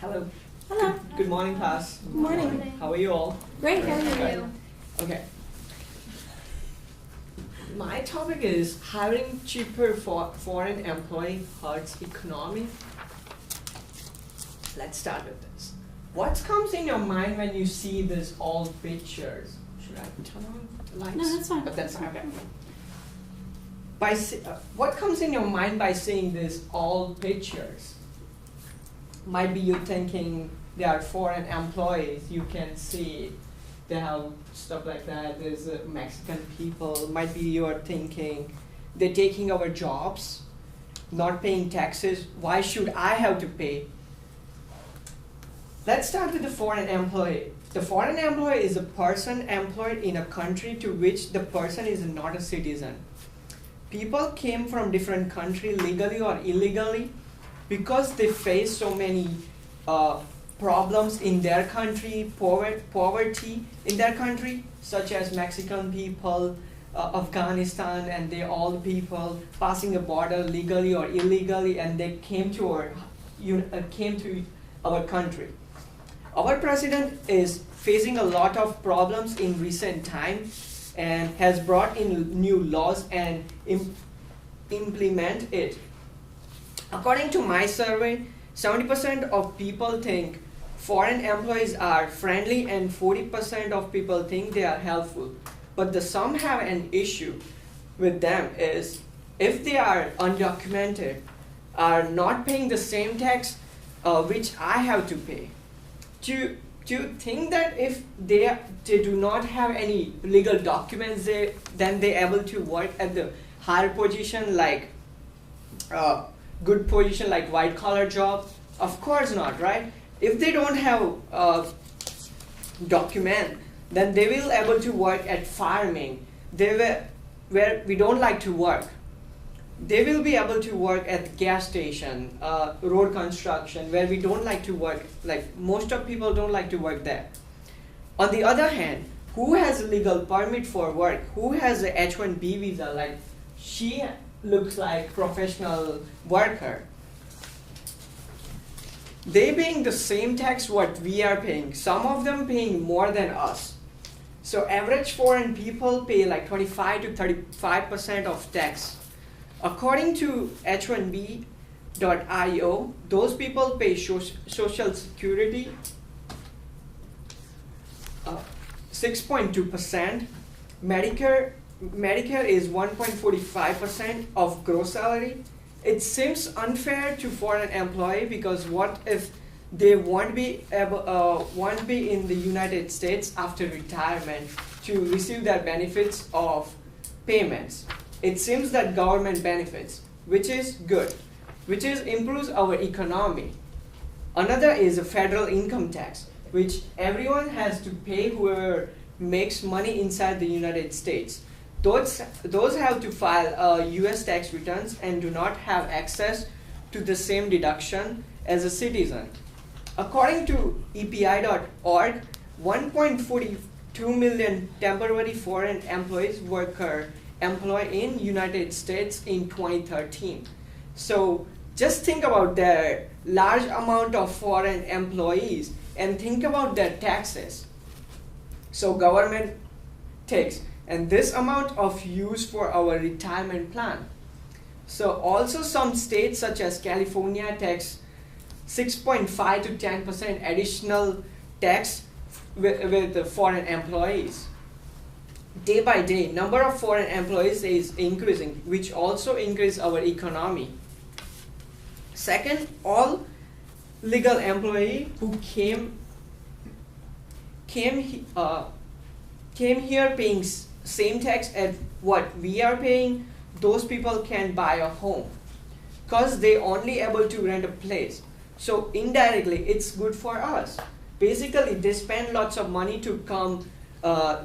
Hello. Hello. Good morning, class. Good morning. How are you all? Great, how are Good. you? Okay. My topic is hiring cheaper for foreign employee hurts economy. Let's start with this. What comes in your mind when you see these old pictures? Should I turn on the lights? No, that's fine. But that's fine. Okay. What comes in your mind by seeing these old pictures? Might be you thinking they are foreign employees. You can see they have stuff like that. There's Mexican people. Might be you're thinking they're taking our jobs, not paying taxes. Why should I have to pay? Let's start with the foreign employee. The foreign employee is a person employed in a country to which the person is not a citizen. People came from different countries legally or illegally because they face so many problems in their country, poverty in their country, such as Mexican people, Afghanistan, and they all people passing a border legally or illegally, and they came to our country. Our president is facing a lot of problems in recent time and has brought in new laws and implement it. According to my survey, 70% of people think foreign employees are friendly and 40% of people think they are helpful. But some have an issue with them is if they are undocumented, are not paying the same tax which I have to pay. Do you think that if they do not have any legal documents, then they're able to work at the higher position like good position like white collar job? Of course not, right? If they don't have document, then they will able to work at farming. Where we don't like to work. They will be able to work at gas station, road construction, where we don't like to work. Like most of people don't like to work there. On the other hand, who has a legal permit for work? Who has a H-1B visa? Like she looks like professional worker. They paying the same tax what we are paying. Some of them paying more than us. So average foreign people pay like 25 to 35% of tax. According to H1B.io, those people pay social security 6.2%. Medicare is 1.45% of gross salary. It seems unfair to foreign employee because what if they won't be in the United States after retirement to receive their benefits of payments? It seems that government benefits, which is good, which is improves our economy. Another is a federal income tax, which everyone has to pay whoever makes money inside the United States. Those have to file US tax returns and do not have access to the same deduction as a citizen. According to EPI.org, 1.42 million temporary foreign employees employed in United States in 2013. So just think about the large amount of foreign employees and think about their taxes. So government takes and this amount of use for our retirement plan. So also some states such as California tax 6.5 to 10% additional tax with the foreign employees. Day by day, number of foreign employees is increasing, which also increase our economy. Second, all legal employee who came here paying same tax as what we are paying, those people can buy a home because they only able to rent a place. So indirectly, it's good for us. Basically, they spend lots of money to come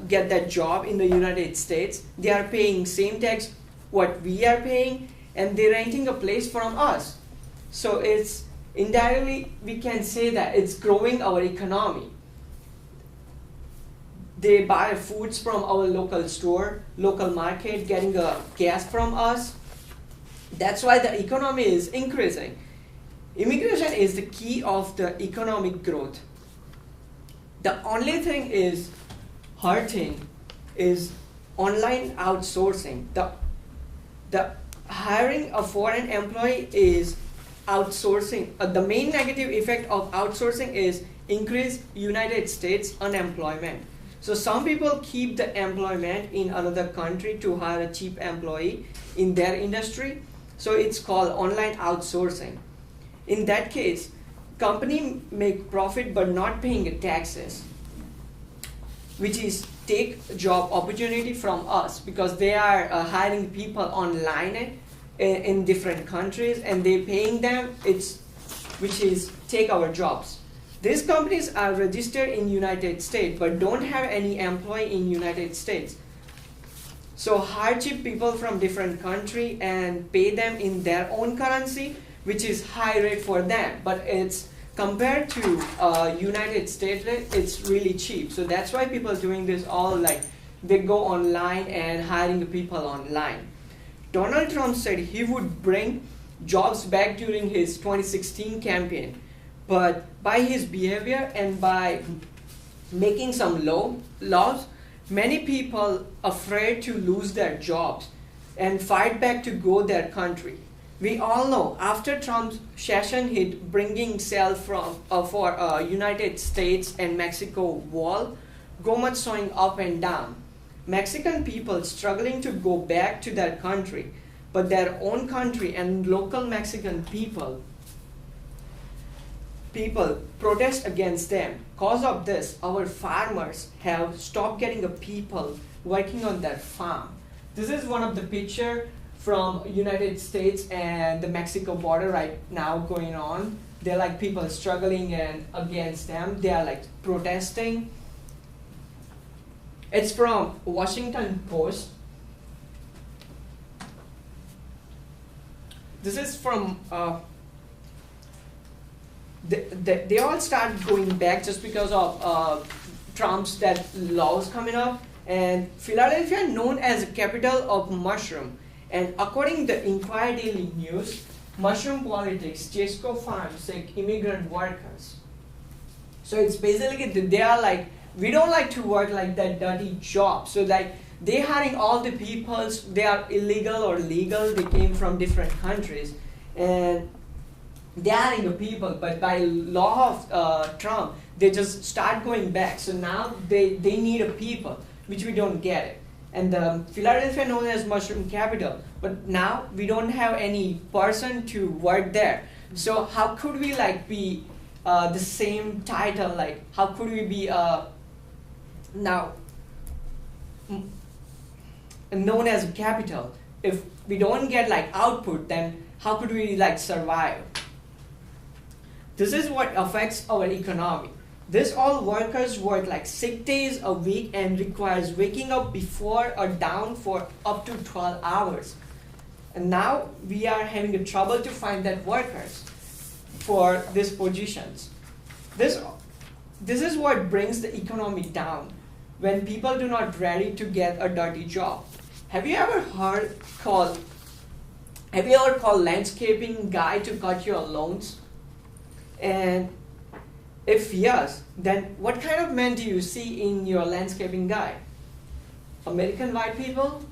get that job in the United States. They are paying same tax what we are paying, and they're renting a place from us. So it's indirectly we can say that it's growing our economy. They buy foods from our local store, local market, getting gas from us. That's why the economy is increasing. Immigration is the key of the economic growth. The only thing is hurting is online outsourcing. The hiring a foreign employee is outsourcing. The main negative effect of outsourcing is increased United States unemployment. So some people keep the employment in another country to hire a cheap employee in their industry. So it's called online outsourcing. In that case, company make profit but not paying taxes, which is take job opportunity from us because they are hiring people online in different countries and they paying them, which is take our jobs. These companies are registered in United States but don't have any employee in United States. So hire cheap people from different country and pay them in their own currency, which is high rate for them, but it's compared to United States rate, it's really cheap. So that's why people are doing this all like they go online and hiring people online. Donald Trump said he would bring jobs back during his 2016 campaign, but by his behavior and by making some laws, many people afraid to lose their jobs and fight back to go their country. We all know after Trump's session hit bringing sale from for United States and Mexico wall, go much showing up and down. Mexican people struggling to go back to their country, but their own country and local Mexican people protest against them. Cause of this, our farmers have stopped getting the people working on their farm. This is one of the picture from United States and the Mexico border right now going on. They're like people struggling and against them. They are like protesting. It's from Washington Post. This is from they all start going back just because of Trump's that laws coming up. And Philadelphia known as the capital of mushroom. And according to the Inquirer Daily News, mushroom politics, Jesco farms take immigrant workers. So it's basically they are like, we don't like to work like that dirty job. So like they hiring all the peoples, they are illegal or legal, they came from different countries. And they are hiring the people, but by law of Trump, they just start going back. So now they need a people, which we don't get it. And Philadelphia known as mushroom capital, but now we don't have any person to work there. So how could we like be the same title? Like how could we be now known as a capital? If we don't get like output, then how could we like survive? This is what affects our economy. This all workers work like 6 days a week and requires waking up before or down for up to 12 hours. And now we are having a trouble to find that workers for these positions. This is what brings the economy down when people do not ready to get a dirty job. Have you ever called landscaping guy to cut your lawns? And if yes, then what kind of men do you see in your landscaping guy? American white people?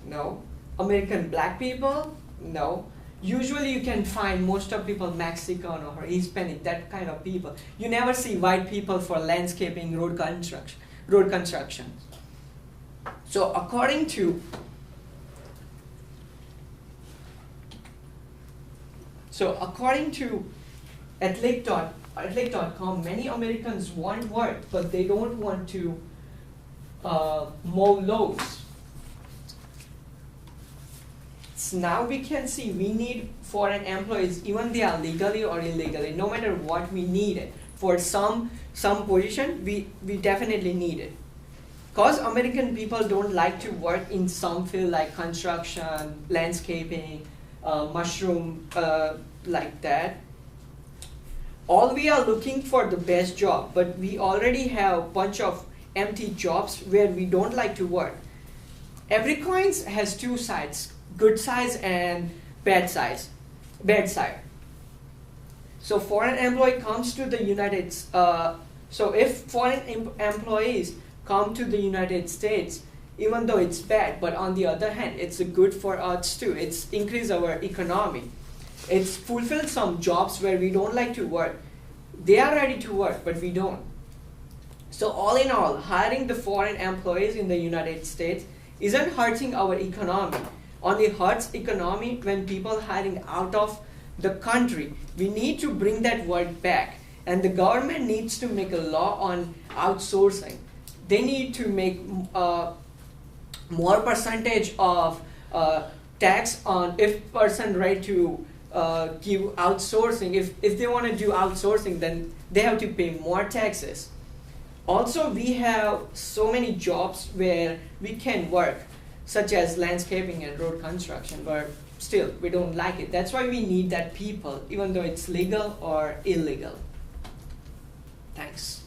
No. American black people? No. Usually you can find most of people Mexican or Hispanic, that kind of people. You never see white people for landscaping, road construction. So according to Athletic.com, many Americans want work, but they don't want to mow lawns. So now we can see we need foreign employees, even they are legally or illegally, no matter what we need it. For some position, we definitely need it. Because American people don't like to work in some field like construction, landscaping, mushroom, like that. All we are looking for the best job, but we already have a bunch of empty jobs where we don't like to work. Every coin has two sides, good side and bad side. So foreign employee comes to the United so if foreign employees come to the United States, even though it's bad, but on the other hand, it's good for us too. It's increase our economy. It's fulfilled some jobs where we don't like to work. They are ready to work, but we don't. So all in all, hiring the foreign employees in the United States isn't hurting our economy. Only hurts economy when people hiring out of the country. We need to bring that word back. And the government needs to make a law on outsourcing. They need to make more percentage of tax on if person right to give outsourcing. If they want to do outsourcing, then they have to pay more taxes. Also, we have so many jobs where we can work, such as landscaping and road construction, but still we don't like it. That's why we need that people, even though it's legal or illegal. Thanks.